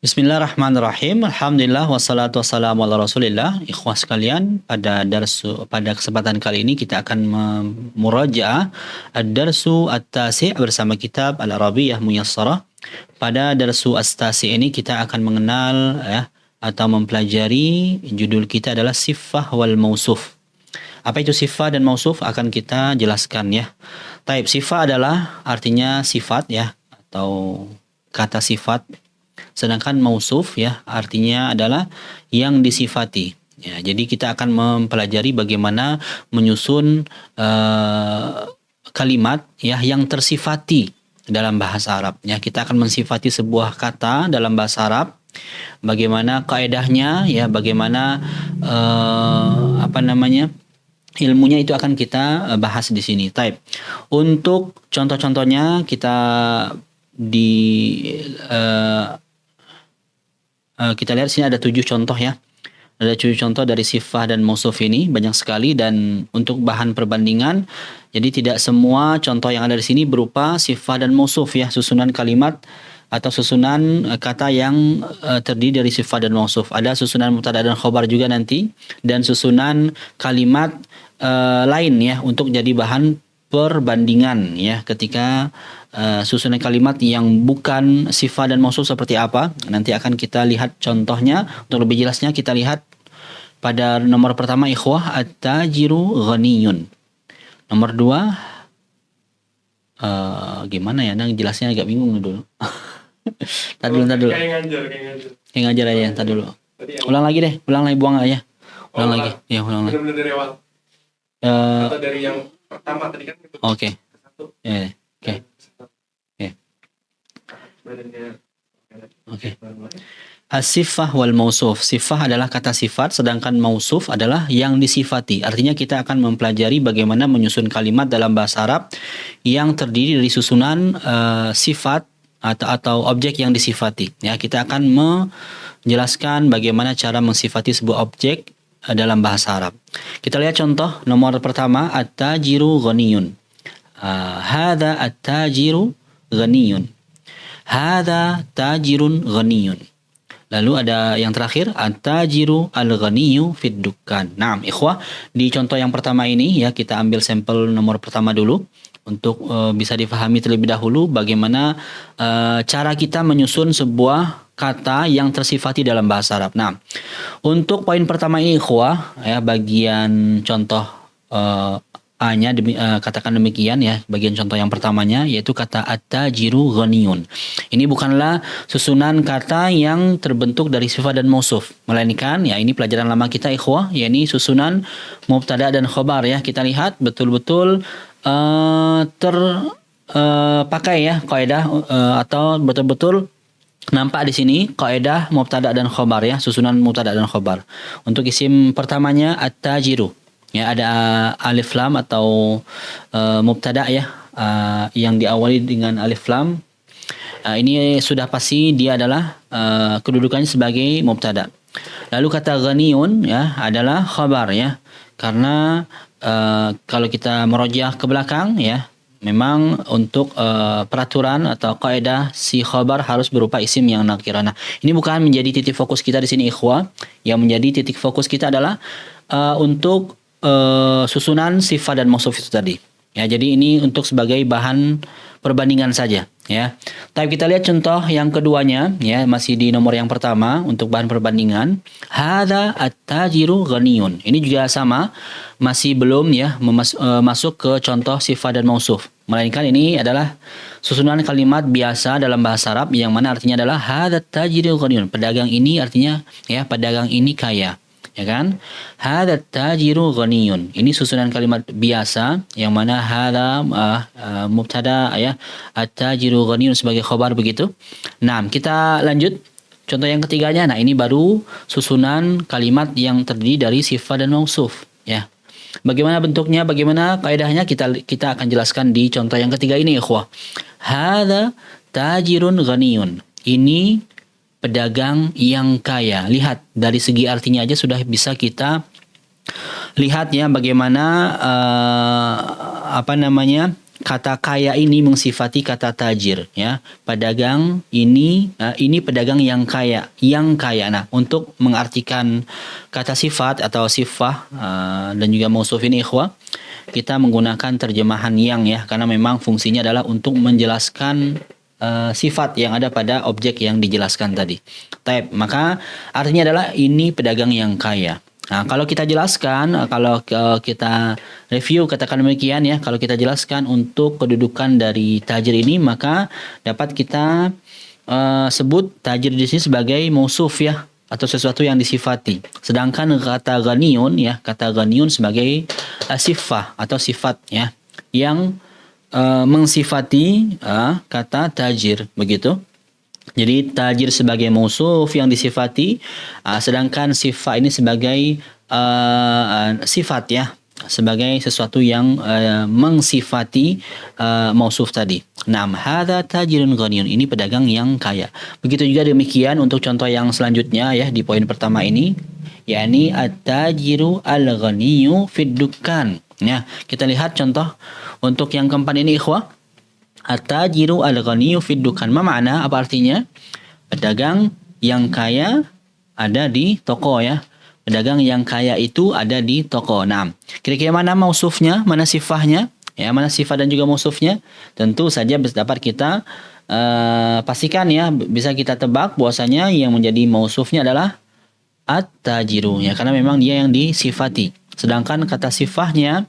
Bismillahirrahmanirrahim. Alhamdulillah wassalatu wassalamu ala Rasulillah. Ikhwah sekalian, pada kesempatan kali ini kita akan memurajaah ad-darsu at-tasi' bersama kitab Al-Arabiyyah Muyassarah. Pada darsu at-tasi' ini kita akan mengenal atau mempelajari judul kita adalah sifah wal mausuf. Apa itu sifah dan mausuf akan kita jelaskan ya. Taib, sifah adalah artinya sifat ya atau kata sifat. Sedangkan mausuf ya artinya adalah yang disifati. Ya, jadi kita akan mempelajari bagaimana menyusun kalimat ya yang tersifati dalam bahasa Arab. Ya, kita akan mensifati sebuah kata dalam bahasa Arab. Bagaimana kaedahnya ya, bagaimana ilmunya itu akan kita bahas di sini. Taib. Untuk contoh-contohnya kita kita lihat sini ada 7 contoh ya. Ada 7 contoh dari sifah dan mausuf ini, banyak sekali, dan untuk bahan perbandingan, jadi tidak semua contoh yang ada di sini berupa sifah dan mausuf ya, susunan kalimat atau susunan kata yang terdiri dari sifah dan mausuf. Ada susunan mubtada dan khobar juga nanti, dan susunan kalimat lain ya untuk jadi bahan perbandingan ya ketika susunan kalimat yang bukan sifat dan mausuf seperti apa. Nanti akan kita lihat contohnya. Untuk lebih jelasnya kita lihat pada nomor pertama, ikhwah, at-tajiru ghaniyun. Nomor 2 gimana ya, jelasnya agak bingung dulu. Tadi dulu. Kayak ngajar aja, tadi dulu. Ulang lagi, buang aja. Ulang lagi. Ya, ulang lagi. Benar-benar dari awal. Atau dari yang pertama tadi kan. Oke. Oke. As-sifah wal mausuf. Sifah adalah kata sifat, sedangkan mausuf adalah yang disifati. Artinya kita akan mempelajari bagaimana menyusun kalimat dalam bahasa Arab yang terdiri dari susunan sifat atau objek yang disifati. Ya, kita akan menjelaskan bagaimana cara mensifati sebuah objek dalam bahasa Arab. Kita lihat contoh nomor pertama, at-tajiru ghaniyun. Hadza at-tajiru ghaniyun. Hadza tajirun ghaniyun. Lalu ada yang terakhir, at-tajiru al-ghaniyu fid dukkan. Nah, ikhwah, di contoh yang pertama ini ya, kita ambil sampel nomor pertama dulu untuk bisa difahami terlebih dahulu bagaimana cara kita menyusun sebuah kata yang tersifati dalam bahasa Arab. Nah, untuk poin pertama ini, ikhwah, ya, bagian contoh A-nya katakan demikian ya, bagian contoh yang pertamanya yaitu kata at-tajiru ghaniyun. Ini bukanlah susunan kata yang terbentuk dari sifat dan mausuf, melainkan ya ini pelajaran lama kita, ikhwah, yakni susunan mubtada dan khobar ya. Kita lihat betul-betul terpakai ya kaidah atau betul-betul nampak di sini kaidah mubtada dan khobar ya, susunan mubtada dan khobar. Untuk isim pertamanya at-tajiru. Ya, ada alif lam atau mubtada ya, yang diawali dengan alif lam. Ini sudah pasti dia adalah kedudukannya sebagai mubtada. Lalu kata ghaniyun ya adalah khabar ya. Karena kalau kita merojiah ke belakang ya, memang untuk peraturan atau kaidah si khabar harus berupa isim yang nakirah. Nah, ini bukan menjadi titik fokus kita di sini, ikhwah. Yang menjadi titik fokus kita adalah untuk susunan sifat dan mausuf itu tadi. Ya, jadi ini untuk sebagai bahan perbandingan saja ya. Tapi kita lihat contoh yang keduanya ya, masih di nomor yang pertama untuk bahan perbandingan. Hadza at-tajiru ghaniyun. Ini juga sama, masih belum ya masuk ke contoh sifat dan mausuf. Melainkan ini adalah susunan kalimat biasa dalam bahasa Arab yang mana artinya adalah hadza at-tajiru ghaniyun. Pedagang ini artinya ya pedagang ini kaya. Ya kan? Hadza tajiru ghaniyun. Ini susunan kalimat biasa yang mana hadza mubtada ya, at-tajiru ghaniyun sebagai khabar begitu. Nah, kita lanjut contoh yang ketiganya. Nah, ini baru susunan kalimat yang terdiri dari sifat dan mausuf ya. Bagaimana bentuknya, bagaimana kaidahnya kita akan jelaskan di contoh yang ketiga ini, ikhwah. Hadza tajirun ghaniyun. Ini pedagang yang kaya. Lihat dari segi artinya aja sudah bisa kita lihat ya bagaimana kata kaya ini mensifati kata tajir, ya. Pedagang ini pedagang yang kaya, Nah, untuk mengartikan kata sifat atau sifah dan juga mausuf ini ikhwah, kita menggunakan terjemahan yang, ya, karena memang fungsinya adalah untuk menjelaskan sifat yang ada pada objek yang dijelaskan tadi. Taib, maka artinya adalah ini pedagang yang kaya. Nah, kalau kita jelaskan, kalau kita review katakan demikian, ya, kalau kita jelaskan untuk kedudukan dari tajir ini, maka dapat kita sebut tajir di sini sebagai mausuf, ya, atau sesuatu yang disifati. Sedangkan kata ghaniyun, ya, kata ghaniyun sebagai sifah atau sifat, ya, yang mensifati kata tajir, begitu. Jadi tajir sebagai mausuf yang disifati, sedangkan sifat ini sebagai sifat, ya, sebagai sesuatu yang mengsifati mausuf tadi. Naam, hadza tajirun ghaniyun, ini pedagang yang kaya. Begitu juga demikian untuk contoh yang selanjutnya, ya, di poin pertama ini, yakni at-tajiru al-ghaniyyu fid dukkan. Ya, kita lihat contoh untuk yang keempat ini ikhwah. At-tajiru al-ghaniyyu fid dukan. Ma makna? Apa artinya? Pedagang yang kaya ada di toko, ya. Pedagang yang kaya itu ada di toko. Nah, kira-kira mana mausufnya, mana sifahnya? Ya, mana sifat dan juga mausufnya? Tentu saja dapat kita pastikan, ya, bisa kita tebak bahwasanya yang menjadi mausufnya adalah at-tajiru, ya, karena memang dia yang disifati. Sedangkan kata sifahnya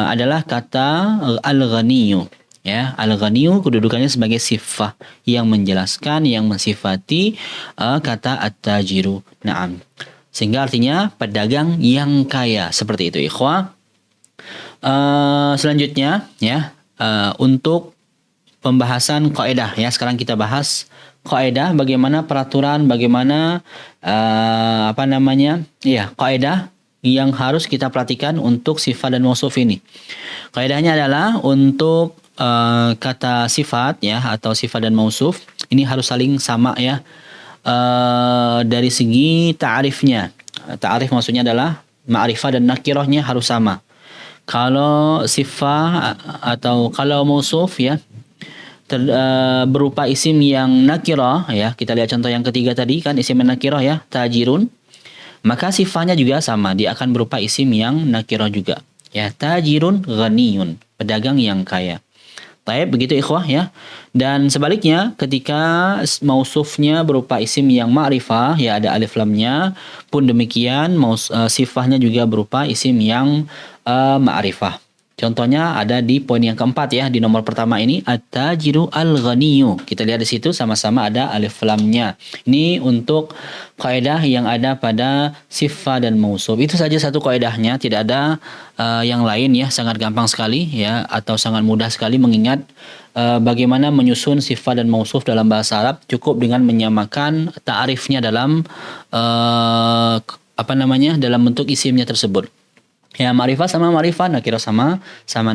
adalah kata al-ghaniyyu. Ya, al-ghaniyyu kedudukannya sebagai sifah yang menjelaskan, yang mensifati kata at-tajiru. Naam. Sehingga artinya pedagang yang kaya, seperti itu ikhwah. Selanjutnya, ya, untuk pembahasan kaidah, ya, sekarang kita bahas kaidah, bagaimana peraturan, bagaimana ya, kaidah yang harus kita perhatikan untuk sifat dan mausuf ini. Kaidahnya adalah untuk kata sifat, ya, atau sifat dan mausuf ini harus saling sama, ya, dari segi ta'rifnya. Ta'rif maksudnya adalah ma'rifah dan nakirahnya harus sama. Kalau sifat atau kalau mausuf, ya, berupa isim yang nakirah, ya, kita lihat contoh yang ketiga tadi kan, isim yang nakirah, ya, tajirun, maka sifatnya juga sama, dia akan berupa isim yang nakirah juga, ya, tajirun ghaniyun, pedagang yang kaya. Baik, begitu ikhwah, ya. Dan sebaliknya ketika mausufnya berupa isim yang ma'rifah, ya, ada alif lamnya, pun demikian sifahnya juga berupa isim yang ma'rifah. Contohnya ada di poin yang keempat, ya, di nomor pertama ini at-tajiru al-ghaniyyu. Kita lihat di situ sama-sama ada alif lamnya. Ini untuk kaidah yang ada pada sifat dan mausuf. Itu saja satu kaidahnya, tidak ada yang lain, ya. Sangat gampang sekali, ya, atau sangat mudah sekali mengingat bagaimana menyusun sifat dan mausuf dalam bahasa Arab. Cukup dengan menyamakan ta'rifnya dalam dalam bentuk isimnya tersebut. Ya, ma'rifah sama ma'rifah, nakirah sama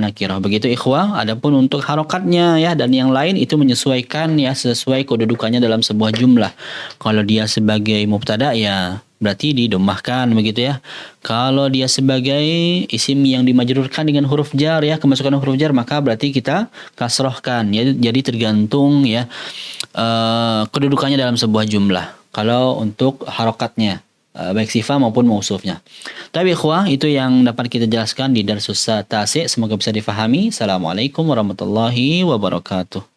nakirah. Begitu ikhwah. Adapun untuk harokatnya, ya, dan yang lain itu menyesuaikan, ya, sesuai kedudukannya dalam sebuah jumlah. Kalau dia sebagai mubtada, ya, berarti didomahkan, begitu, ya. Kalau dia sebagai isim yang dimajrurkan dengan huruf jar, ya, kemasukan huruf jar, maka berarti kita kasrohkan, ya. Jadi tergantung, ya, kedudukannya dalam sebuah jumlah. Kalau untuk harokatnya, baik sifat maupun mausufnya. Tapi ikhwah, itu yang dapat kita jelaskan di Darsus Tasi'. Semoga bisa difahami. Assalamualaikum warahmatullahi wabarakatuh.